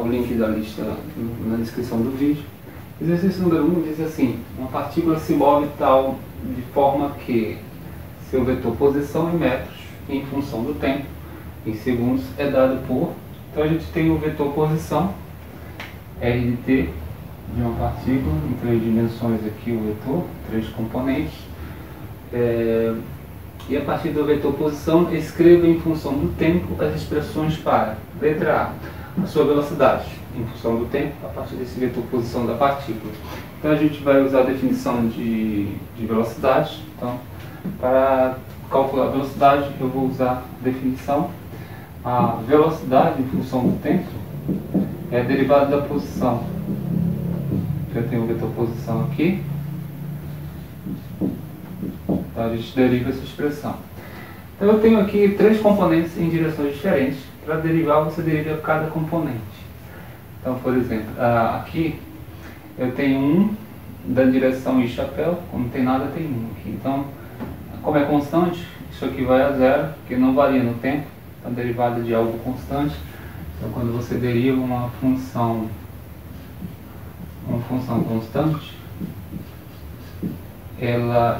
o link da lista na descrição do vídeo. Exercício número 1 diz assim: uma partícula se move tal de forma que seu vetor posição em metros em função do tempo em segundos é dado por... Então a gente tem o vetor posição, R de t, de uma partícula, em 3 dimensões aqui o vetor, 3 componentes. E a partir do vetor posição, escreva em função do tempo as expressões para, letra A, a sua velocidade, em função do tempo, a partir desse vetor posição da partícula. Então a gente vai usar a definição de velocidade. Então, para calcular a velocidade, eu vou usar a definição. A velocidade em função do tempo é a derivada da posição. Eu tenho o vetor posição aqui. Então a gente deriva essa expressão. Então eu tenho aqui 3 componentes em direções diferentes. Para derivar, você deriva cada componente. Então, por exemplo, aqui eu tenho um da direção e chapéu, como não tem nada, tem um aqui. Então, como é constante, isso aqui vai a zero, porque não varia no tempo. Então, derivada de algo constante. Então, quando você deriva uma função constante,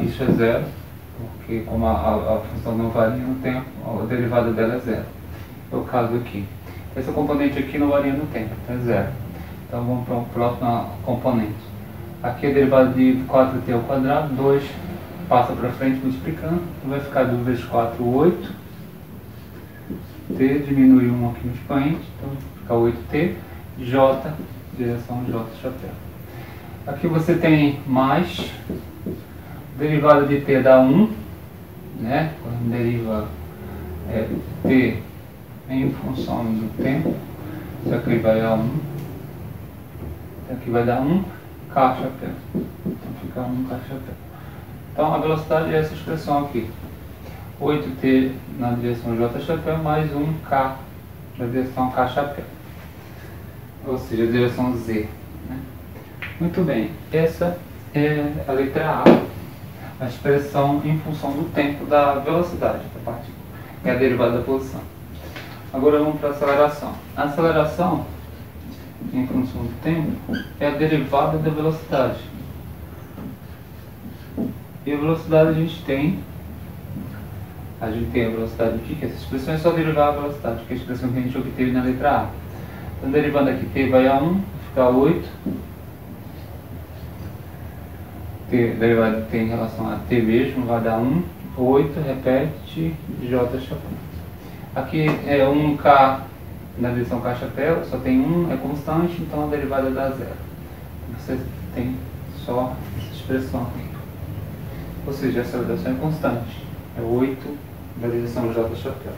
isso é zero, porque como a função não varia no tempo, a derivada dela é zero. É o caso aqui. Esse componente aqui não varia no tempo, então é zero. Então vamos para o próximo componente. Aqui a derivada de 4t ao quadrado, 2 passa para frente multiplicando, então vai ficar 2 vezes 4, 8. T diminui 1 aqui no expoente, então fica 8t, J, direção J chapéu. Aqui você tem mais, derivada de t dá 1, né? Quando deriva t em função do tempo, isso aqui vai a 1, isso aqui vai dar 1, k chapéu, então fica 1 k chapéu. Então a velocidade é essa expressão aqui, 8t na direção j chapéu mais 1k na direção k chapéu, ou seja, a direção z, né? Muito bem, essa é a letra A, a expressão em função do tempo da velocidade da partícula, é a derivada da posição. Agora vamos para a aceleração. A aceleração em função do tempo é a derivada da velocidade. E a velocidade a gente tem a velocidade aqui, que essa expressão é só derivar a velocidade, que é a expressão que a gente obteve na letra A. Então derivando aqui t vai a 1, vai ficar 8. Derivada de t em relação a t mesmo vai dar 1, 8, repete, j chapéu. Aqui é 1k na direção k chapéu, só tem 1, é constante, então a derivada dá 0. Você tem só essa expressão aqui. Ou seja, a aceleração é constante, é 8 da direção j chapéu.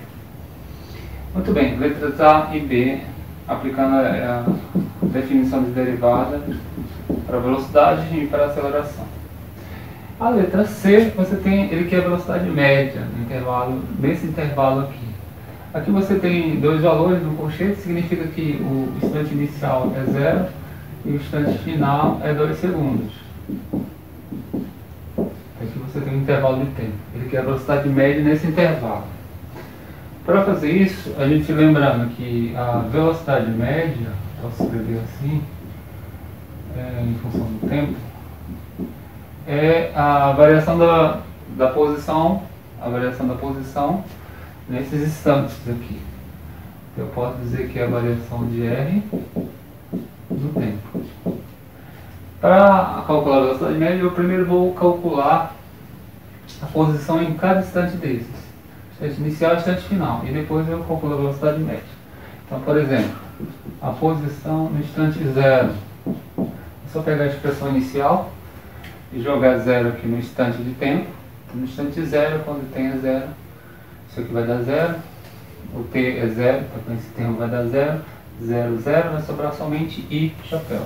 Muito bem, letras A e B, aplicando a definição de derivada para a velocidade e para a aceleração. A letra C, ele quer a velocidade média, nesse intervalo aqui. Aqui você tem 2 valores no colchete, significa que o instante inicial é 0 e o instante final é 2 segundos. Aqui você tem um intervalo de tempo. Ele quer a velocidade média nesse intervalo. Para fazer isso, a gente lembrando que a velocidade média, posso escrever assim, em função do tempo, é a variação da posição, nesses instantes aqui. Eu posso dizer que é a variação de R do tempo. Para calcular a velocidade média, eu primeiro vou calcular a posição em cada instante desses. Instante inicial e instante final. E depois eu calculo a velocidade média. Então, por exemplo, a posição no instante 0. É só pegar a expressão inicial e jogar 0 aqui no instante de tempo. No instante 0, quando tem 0, isso aqui vai dar 0, o t é 0, então esse termo vai dar 0, 0, 0, vai sobrar somente i chapéu.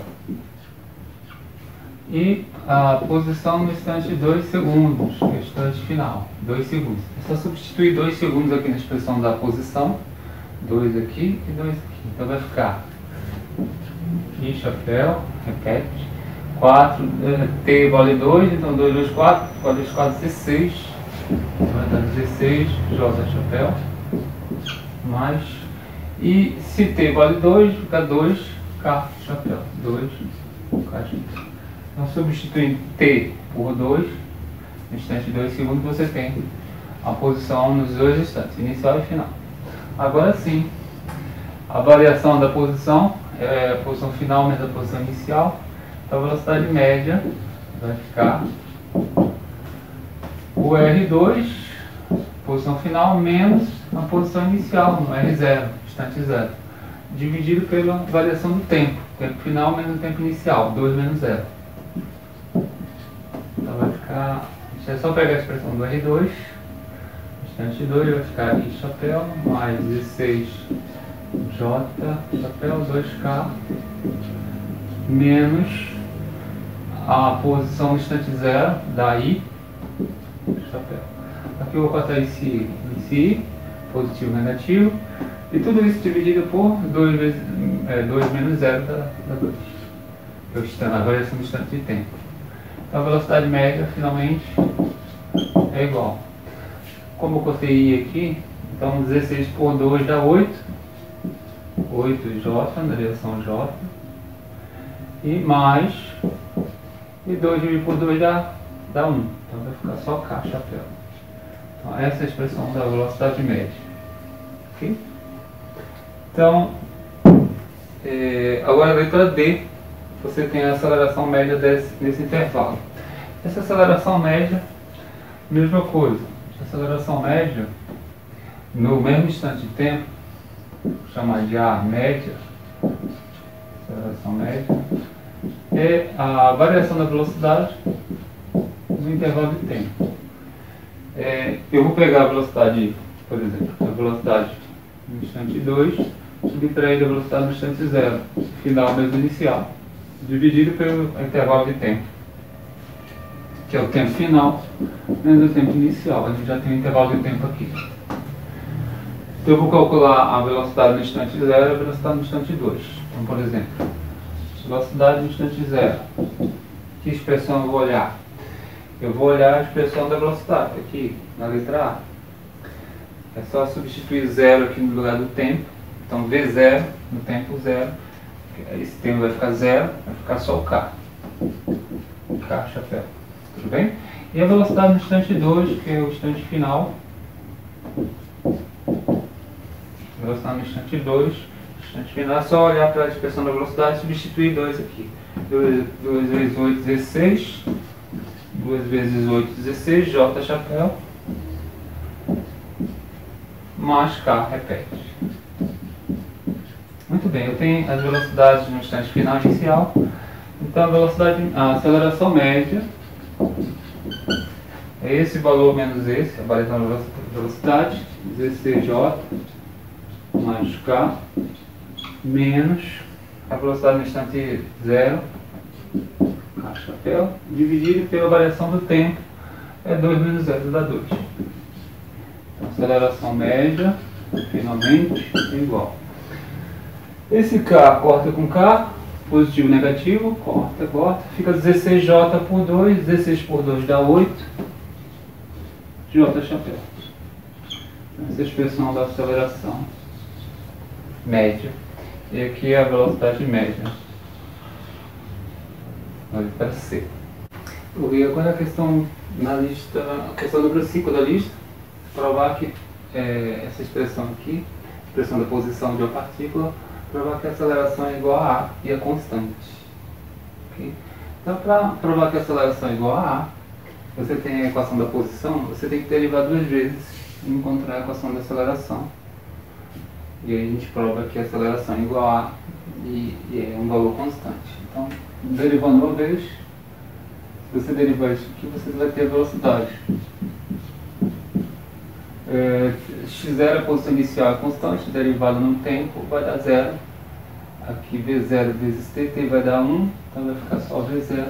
E a posição no instante 2 segundos, que é o instante final, 2 segundos. É só substituir 2 segundos aqui na expressão da posição, 2 aqui e 2 aqui. Então vai ficar i chapéu, repete, 4, t vale 2, então 2 vezes 4, 4 vezes 4, 16, vai dar 16, j chapéu, mais, e se t vale 2, fica 2, K chapéu, 2 K chapéu. Então substituindo T por 2, no instante 2 segundos você tem a posição nos dois instantes, inicial e final. Agora sim, a variação da posição é a posição final menos a posição inicial. Então a velocidade média vai ficar o R2, posição final, menos a posição inicial, no R0, instante 0, dividido pela variação do tempo final menos o tempo inicial, 2 menos 0. Então vai ficar, é só pegar a expressão do R2, instante 2 vai ficar I chapéu, mais 16 J chapéu, 2K, menos a posição no instante 0 da I chapéu. Aqui eu vou botar esse I, positivo e negativo, e tudo isso dividido por 2 menos 0 da 2, que é a variação do instante de tempo. Então a velocidade média finalmente é igual. Como eu botei I aqui, então 16 por 2 dá 8, 8J na direção J, e mais, e 2 dividido por 2 dá 1, então vai ficar só K chapéu. Então essa é a expressão da velocidade média. Okay? Então, agora a letra D, você tem a aceleração média desse intervalo. Essa aceleração média, mesma coisa. A aceleração média, no mesmo instante de tempo, vou chamar de A média, aceleração média, é a variação da velocidade no intervalo de tempo. Eu vou pegar a velocidade, por exemplo, a velocidade no instante 2, subtrair da velocidade no instante 0, final menos inicial, dividido pelo intervalo de tempo, que é o tempo final menos o tempo inicial. A gente já tem um intervalo de tempo aqui. Então eu vou calcular a velocidade no instante 0 e a velocidade no instante 2. Então, por exemplo, velocidade no instante 0. Que expressão eu vou olhar? Eu vou olhar a expressão da velocidade, aqui na letra A. É só substituir 0 aqui no lugar do tempo. Então V0 no tempo 0. Esse tempo vai ficar 0, vai ficar só o K. K chapéu. Tudo bem? E a velocidade no instante 2, que é o instante final. Velocidade no instante 2, instante final, é só olhar para a expressão da velocidade e substituir 2 aqui. 2 vezes 8, 16. 2 vezes 8, 16, J chapéu, mais K, repete. Muito bem, eu tenho as velocidades no instante final inicial. Então a aceleração média é esse valor menos esse, a variação da velocidade, 16J mais K, menos a velocidade no instante 0, K chapéu, dividido pela variação do tempo, é 2 menos 0 dá 2. Então, aceleração média, finalmente, é igual. Esse K corta com K, positivo e negativo, corta, fica 16J por 2, 16 por 2 dá 8, J chapéu. Essa é a expressão da aceleração média. E aqui é a velocidade média. Olha para C. E agora a questão na lista, a questão número 5 da lista, provar que essa expressão aqui, expressão da posição de uma partícula, provar que a aceleração é igual a A e é constante. Okay? Então, para provar que a aceleração é igual a A, você tem a equação da posição, você tem que derivar 2 vezes e encontrar a equação da aceleração. E aí a gente prova que a aceleração é igual a e é um valor constante. Então, derivando uma vez, se você derivar isso aqui, você vai ter a velocidade. X0 é a posição inicial é constante, derivado no tempo vai dar 0. Aqui V0 vezes T vai dar 1, então vai ficar só V0.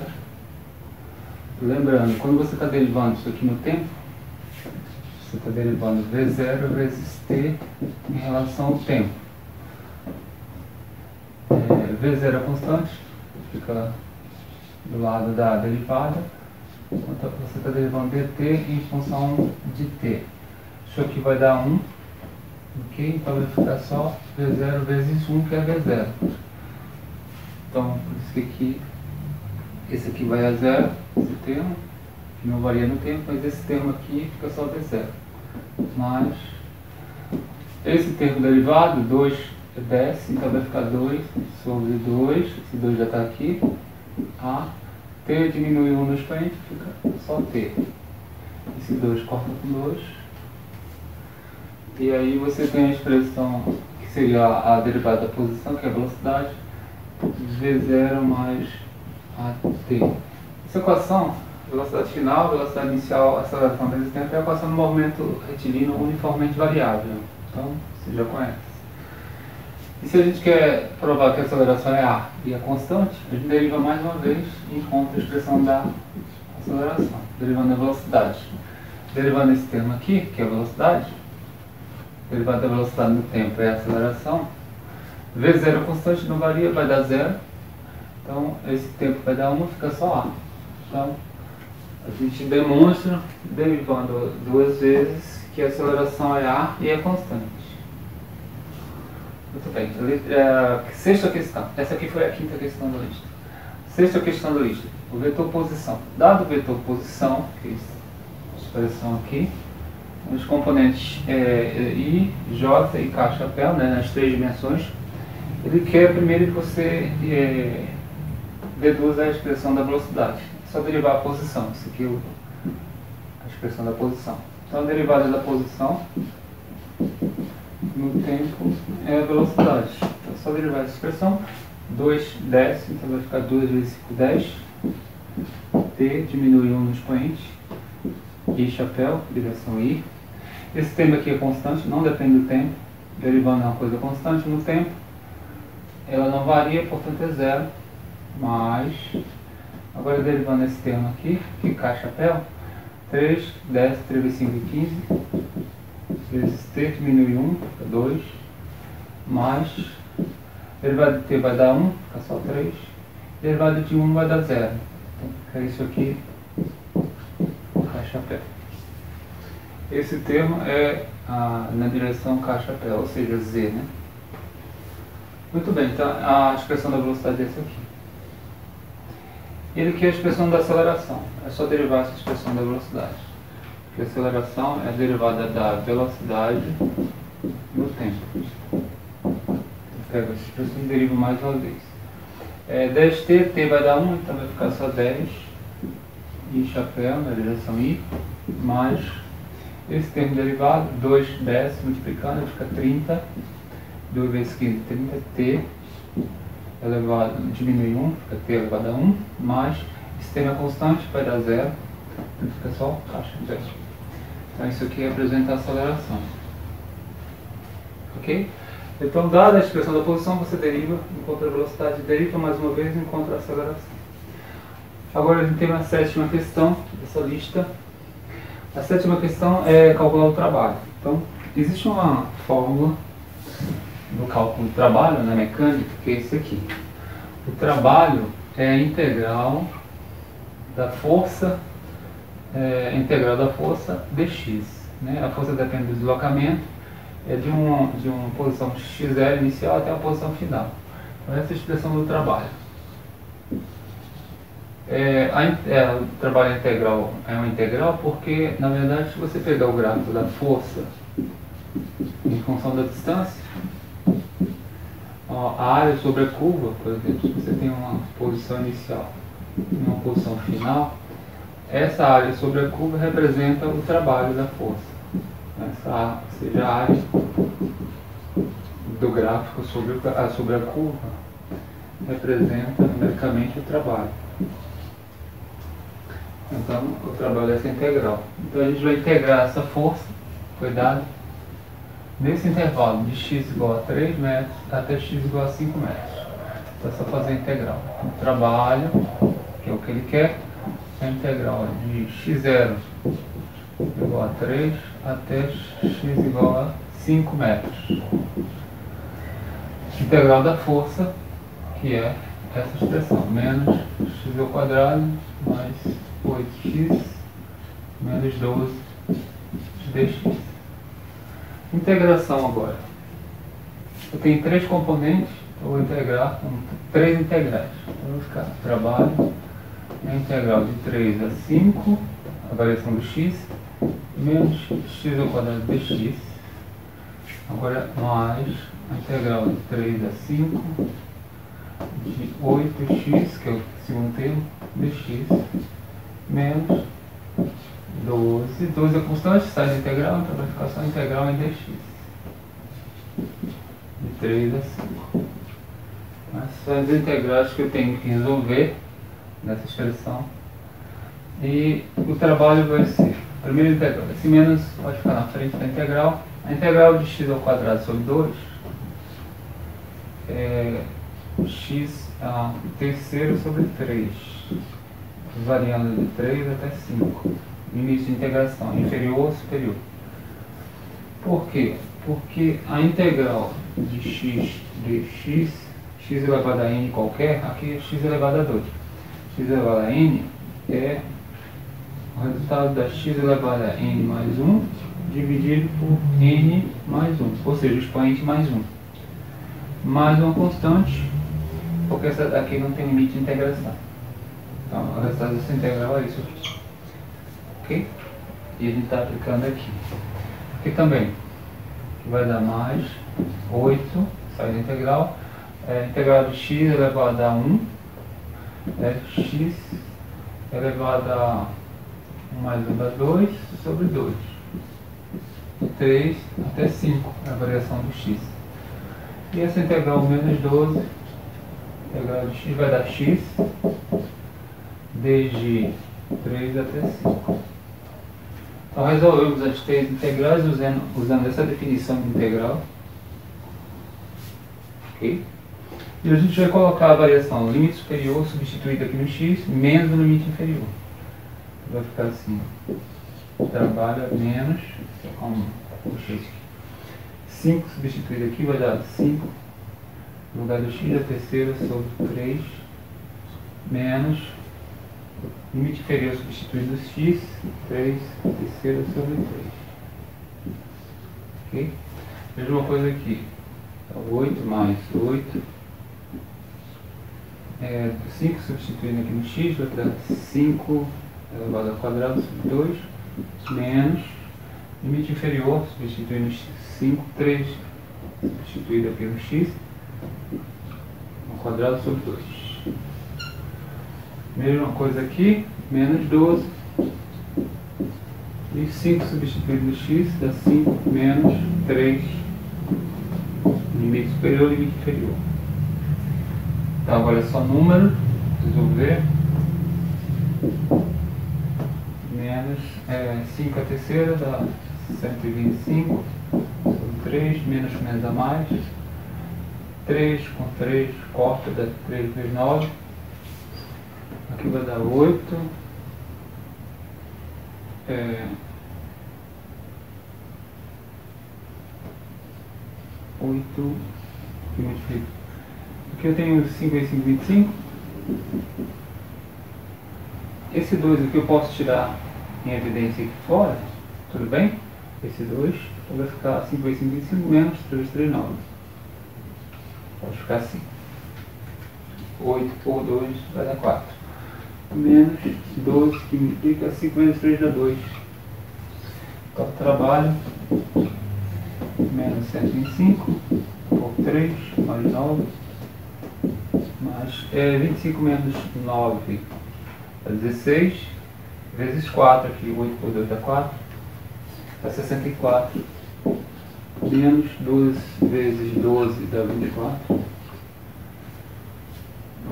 Lembrando, quando você está derivando isso aqui no tempo, você está derivando V0 vezes T em relação ao tempo. V0 é constante, fica do lado da derivada, enquanto você está derivando dt em função de t. Isso aqui vai dar 1, ok? Então vai ficar só V0 vezes 1, que é V0. Então, por isso que aqui, esse aqui vai a zero, esse termo, que não varia no tempo, mas esse termo aqui fica só d0. Mas esse termo derivado, 2 desce, então vai ficar 2 sobre 2, esse 2 já está aqui, a, t diminui 1 no expoente, fica só t. Esse 2 corta com 2. E aí você tem a expressão que seria a derivada da posição, que é a velocidade, v0 mais at. Essa equação, velocidade final, velocidade inicial, aceleração vezes tempo, é a equação do movimento retilíneo uniformemente variável. Então, você já conhece. E se a gente quer provar que a aceleração é a e é constante, a gente deriva mais uma vez e encontra a expressão da aceleração, derivando a velocidade. Derivando esse termo aqui, que é a velocidade, derivada da velocidade no tempo é a aceleração, v0 é constante, não varia, vai dar 0. Então, esse tempo vai dar 1, fica só a. Então, a gente demonstra, derivando duas vezes, que a aceleração é a e é constante. Muito bem. Sexta questão. Essa aqui foi a quinta questão da lista. Sexta questão da lista. O vetor posição. Dado o vetor posição, que é essa expressão aqui, os componentes I, J e K chapéu, né, nas três dimensões, ele quer primeiro que você deduza a expressão da velocidade. É só derivar a posição. Isso aqui é a expressão da posição. Então, a derivada da posição no tempo é a velocidade. Então, é só derivar essa expressão. 2 desce, então vai ficar 2 vezes 5, 10. T diminui 1 no expoente. I chapéu, direção I. Esse termo aqui é constante, não depende do tempo. Derivando é uma coisa constante no tempo. Ela não varia, portanto é 0. Mas, agora derivando esse termo aqui, que é K chapéu, 3, 10, 3 vezes 5 e 15. Vezes t diminui 1, fica 2, mais, derivada de t vai dar 1, fica só 3, derivada de 1 vai dar 0. Então fica isso aqui, K chapéu. Esse termo é na direção K chapéu, ou seja, z, né? Muito bem, então a expressão da velocidade é essa aqui. Ele quer a expressão da aceleração, é só derivar essa expressão da velocidade. Porque a aceleração é a derivada da velocidade no tempo. Eu pego essa expressão e derivo mais uma vez. 10t, t vai dar 1, então vai ficar só 10. I chapéu, na direção I, mais esse termo derivado, 2 desce, multiplicando, fica 30. 2 vezes 15, 30, t elevado, diminui 1, fica t elevado a 1, mais esse termo é constante, vai dar 0. Então fica só caixa de 10. Então isso aqui representa a aceleração. Ok? Então, dada a expressão da posição, você deriva, encontra a velocidade, deriva mais uma vez e encontra a aceleração. Agora a gente tem uma sétima questão dessa lista. A sétima questão é calcular o trabalho. Então, existe uma fórmula do cálculo do trabalho na mecânica, que é esse aqui. O trabalho é a integral da força dx. Né? A força depende do deslocamento, de uma posição x0 inicial até a posição final. Então, essa é a expressão do trabalho. O trabalho integral é uma integral porque, na verdade, se você pegar o gráfico da força em função da distância, a área sobre a curva, por exemplo, se você tem uma posição inicial e uma posição final, essa área sobre a curva representa o trabalho da força. Ou seja, a área do gráfico sobre a curva representa numericamente o trabalho. Então, o trabalho é essa integral. Então, a gente vai integrar essa força, foi dado, nesse intervalo de x igual a 3 metros até x igual a 5 metros. Então, é só fazer a integral. O trabalho, que é o que ele quer, é a integral de x0 igual a 3 até x igual a 5 metros. Integral da força, que é essa expressão, menos x ao quadrado mais 8x menos 12 dx. Integração agora. Eu tenho três componentes, eu vou integrar com 3 integrais. Eu vou ficar trabalho, a integral de 3 a 5, a variação do x, menos x ao quadrado dx. Agora mais a integral de 3 a 5 de 8x, que é o segundo termo, dx, menos 12. 12 é constante, sai da integral, então vai ficar só a integral em dx. De 3 a 5. Essas são as integrais que eu tenho que resolver nessa expressão. E o trabalho vai ser, primeira integral, esse menos pode ficar na frente da integral. A integral de x ao quadrado sobre 2 é x a terceiro sobre 3, variando de 3 até 5. Limite de integração, inferior ou superior. Por quê? Porque a integral de x dx, x elevado a n qualquer, aqui é x elevado a 2. X elevado a n é o resultado da x elevado a n mais 1 dividido por n mais 1, ou seja, o expoente mais 1. Mais uma constante, porque essa daqui não tem limite de integração. Então, o resultado dessa integral é isso aqui. Ok? E a gente está aplicando aqui. Aqui também, que vai dar mais 8, sai da integral. Integral de x elevado a 1 é x elevado a 1 mais 1 dá 2 sobre 2. De 3 até 5 é a variação do x. E essa integral menos 12, integral de x vai dar x desde 3 até 5. Então resolvemos as 3 integrais usando essa definição de integral. Ok? E a gente vai colocar a variação limite superior substituída aqui no x, menos o limite inferior. Vai ficar assim. Trabalha menos, como o x aqui. 5 substituído aqui vai dar 5. No lugar do x, a terceira sobre 3, menos limite inferior substituído do x, 3, terceira sobre 3. Ok? Veja uma coisa aqui. 8 mais 8. 5 substituindo aqui no x, vai dar 5 elevado ao quadrado sobre 2, menos limite inferior substituindo 5, 3 substituído aqui no x, ao quadrado sobre 2. Mesma coisa aqui, menos 12. E 5 substituído no x dá 5 menos 3. Limite superior e limite inferior. Então agora é só número, resolver. Menos 5 a terceira dá 125 sobre 3, menos com menos a mais. 3 com 3 corta, dá 3 vezes 9. Aqui vai dar 8. 8. Aqui multiplica. Aqui eu tenho 5 vezes 5, 25. Esse 2 aqui eu posso tirar em evidência aqui fora, tudo bem? Esse 2, então vai ficar 5 vezes 5, 25, menos 3, 3, 9. Pode ficar assim. 8 por 2 vai dar 4. Menos 12, que multiplica 5 menos 3 dá 2. Então trabalho, menos 125 por 3, mais 9, mais 25 menos 9 dá 16, vezes 4 aqui, 8 por 2 dá 4, dá 64, menos 2 vezes 12 dá 24.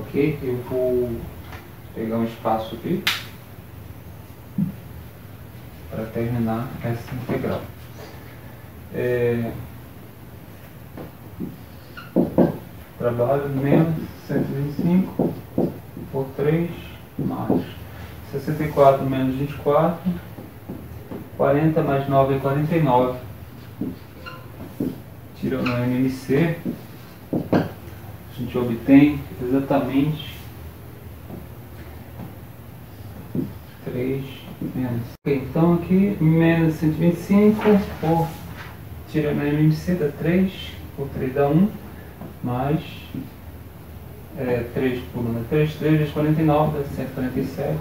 Ok? Eu vou pegar um espaço aqui para terminar essa integral. Trabalho menos 125 por 3 mais 64 menos 24, 40 mais 9 é 49. Tirando o MMC, a gente obtém exatamente 3 menos. Então aqui menos 125 por tirando o MMC dá 3, por 3 dá 1, mais 3 por 1 é 3, 3 vezes 49 dá 147.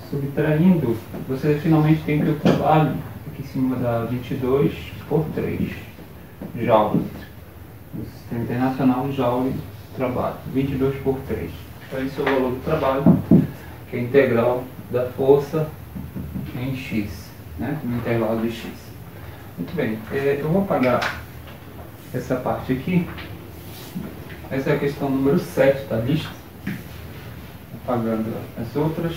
Subtraindo, você finalmente tem que o trabalho aqui em cima dá 22 por 3 joule. No sistema internacional, joule trabalho, 22 por 3. Então esse é o valor do trabalho, que é a integral da força em x, né? No intervalo de x. Muito bem, eu vou apagar essa parte aqui. Essa é a questão número 7 da lista. Apagando as outras.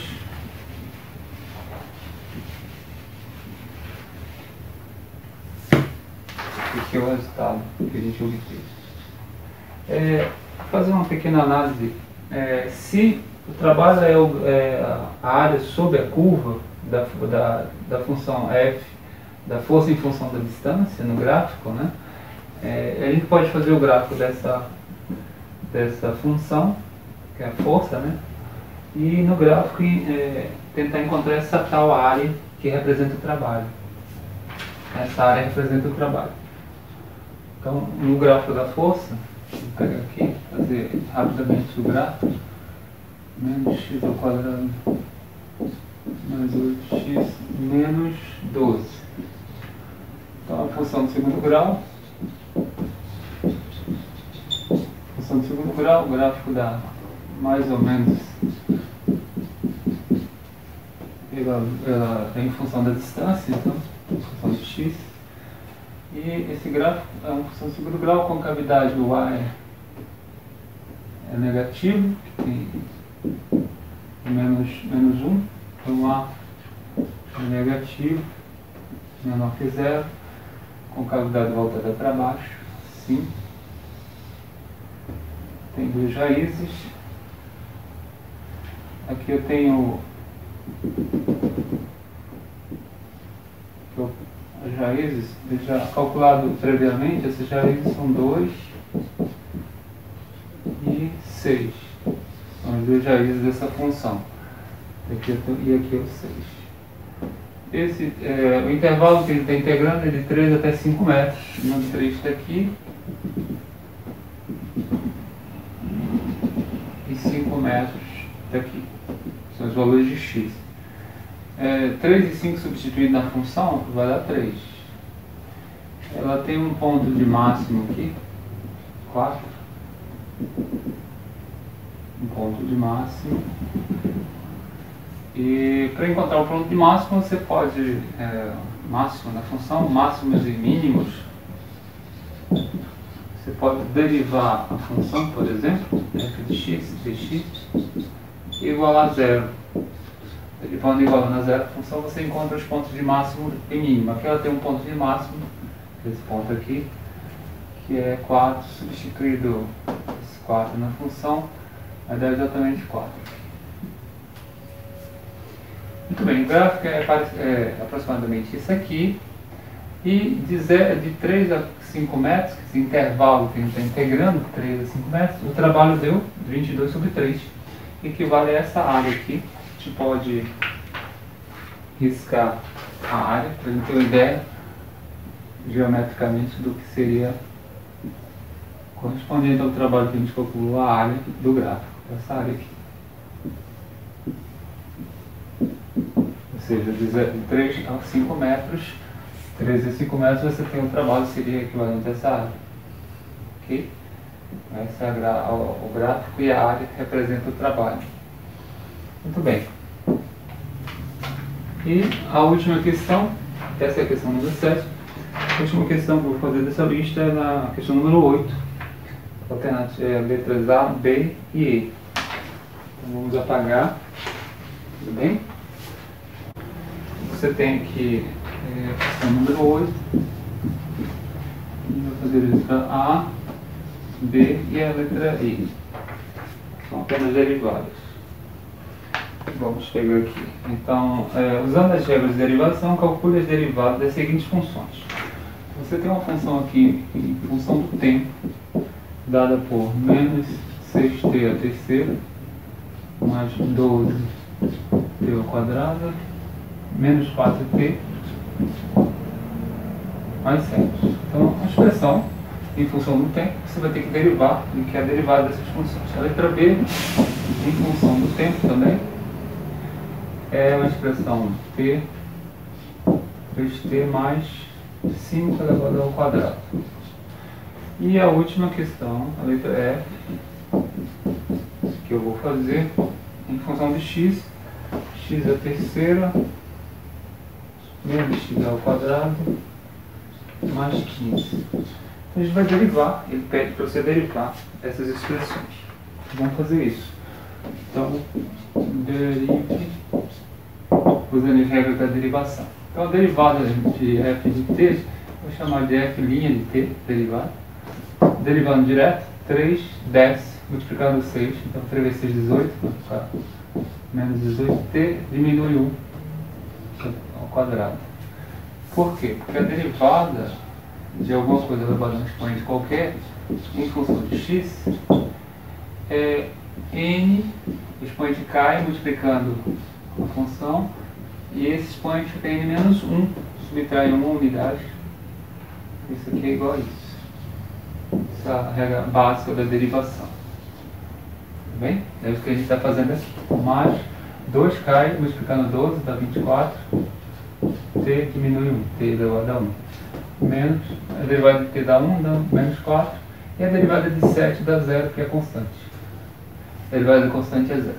Esse é o resultado que a gente obteve. Fazer uma pequena análise. Se o trabalho é a área sobre a curva da função f, da força em função da distância no gráfico, né? A gente pode fazer o gráfico dessa função, que é a força, né? E no gráfico tentar encontrar essa tal área que representa o trabalho. Essa área representa o trabalho. Então, no gráfico da força, vou pegar aqui, fazer rapidamente o gráfico, menos x ao quadrado mais 8x menos 12. Então, a função do segundo grau, o gráfico dá mais ou menos ela é em função da distância, então, em função de x. E esse gráfico é uma função de segundo grau, a concavidade do y é negativo, que tem menos 1, então a é negativo, menor que zero, concavidade voltada para baixo, sim. Tem duas raízes. Aqui eu tenho as raízes, já calculado previamente, essas raízes são 2 e 6. São as duas raízes dessa função. Aqui e aqui é o 6. O intervalo que ele está integrando é de 3 até 5 metros. O 3 está aqui. E 5 metros daqui. São os valores de x. 3 e 5 substituído na função vai dar 3. Ela tem um ponto de máximo aqui, 4. Um ponto de máximo. E para encontrar o ponto de máximo, você pode, máximo na função, máximos e mínimos. Você pode derivar a função, por exemplo, f de x, dx, igual a zero. Derivando igual a zero a função, você encontra os pontos de máximo e mínimo. Aqui ela tem um ponto de máximo, esse ponto aqui, que é 4, substituído esse 4 na função, vai dar exatamente 4. Muito bem, o gráfico é aproximadamente isso aqui. E de 3 a 5 metros, esse intervalo que a gente está integrando, 3 a 5 metros, o trabalho deu 22 sobre 3, que equivale a essa área aqui. A gente pode riscar a área, para a gente ter uma ideia geometricamente do que seria correspondente ao trabalho que a gente calculou, a área do gráfico, essa área aqui. Ou seja, de 3 a 5 metros, 3 a 5 metros você tem um trabalho que seria equivalente a essa área. Ok? Esse é o gráfico e a área representa o trabalho. Muito bem. E a última questão, essa é a questão número 7. A última questão que eu vou fazer dessa lista é na questão número 8. Alternativa letras A, B e E. Então vamos apagar. Tudo bem? Você tem aqui a questão número 8. Vou fazer a letra A, B e a letra E. São apenas derivadas. Vamos pegar aqui. Então, usando as regras de derivação, calcule as derivadas das seguintes funções. Você tem uma função aqui em função do tempo, dada por menos 6t a terceira, mais 12t ao quadrado, menos 4t, mais 7. Então, a expressão em função do tempo, você vai ter que derivar do que é a derivada dessas funções. A letra B, em função do tempo também, é uma expressão t, 3t mais 5 elevado ao quadrado. E a última questão, a letra E, que eu vou fazer, em função de x, x é a terceira, menos x ao quadrado, mais 15. Então a gente vai derivar, ele pede para você derivar essas expressões. Vamos fazer isso. Então, derive usando as regras da derivação. Então a derivada de f de t, vou chamar de f' de t, derivada. Derivando direto, 3 desce, multiplicado 6, então 3 vezes 6, 18, vai ficar menos 18t, diminui 1 ao quadrado. Por quê? Porque a derivada de alguma coisa elevada a um expoente qualquer, em função de x, é n, o expoente cai multiplicando a função, e esse expoente fica n menos 1, subtrai uma unidade, isso aqui é igual a isso. Essa é a regra básica da derivação. Tá bem? É isso que a gente está fazendo aqui. Mais 2 cai, multiplicando 12, dá 24. T diminui 1, t elevado a 1. Menos, a derivada de t dá 1, dá menos 4. E a derivada de 7 dá 0, que é constante. A derivada de constante é 0.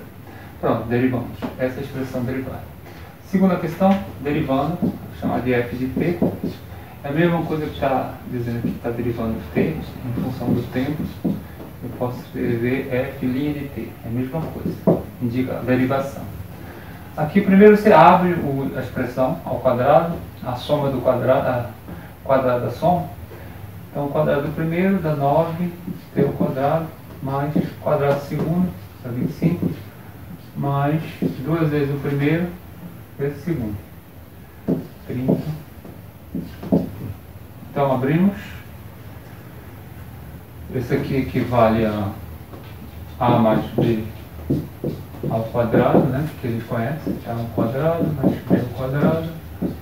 Pronto, derivamos. Essa é a expressão derivada. Segunda questão, derivando, vou chamar de f de t. É a mesma coisa que está dizendo que está derivando t, em função do tempo. Eu posso escrever f' de t. É a mesma coisa. Indica a derivação. Aqui primeiro você abre a expressão ao quadrado, a soma do quadrado, a quadrado da soma. Então o quadrado do primeiro dá 9, t ao quadrado, mais o quadrado do segundo, dá 25, mais 2 vezes o primeiro, vezes o segundo, 30. Então abrimos. Esse aqui equivale a mais b ao quadrado, né, que a gente conhece, a ao quadrado, mais b ao quadrado,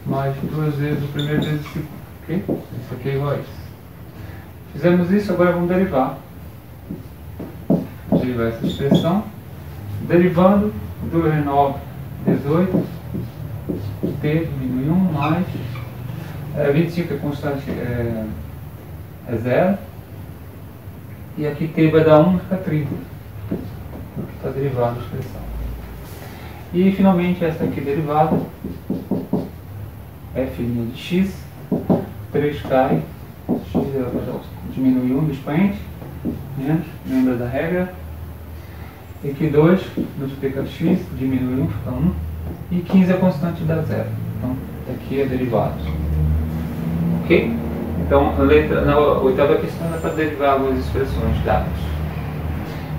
mais 2 vezes o primeiro vezes o segundo. Ok? Isso aqui é igual a isso. Fizemos isso, agora vamos derivar. Derivar essa expressão. Derivando, 2 vezes 9, 18. T diminui 1, mais 25 é constante, é 0. E aqui t vai dar 1, fica 30. Porque está derivada a expressão. E finalmente essa aqui derivada, f' de x, 3 cai, x diminui 1 do expoente, menos, lembra da regra. E aqui 2 multiplica x, diminui 1, fica 1. E 15 é constante, dá 0. Então aqui é derivado. Ok? Então na oitava questão é para derivar algumas expressões dadas.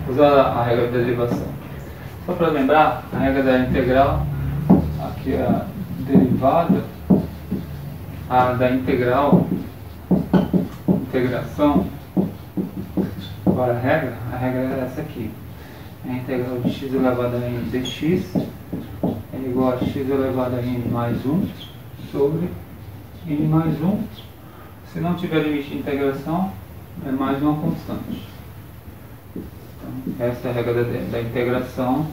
Usando a regra da derivação. Só para lembrar, a regra da integral, aqui é a derivada, a da integral, integração, agora a regra é essa aqui. A integral de x elevado a n dx é igual a x elevado a n mais 1 sobre n mais 1. Se não tiver limite de integração, é mais uma constante. Então, essa é a regra da integração.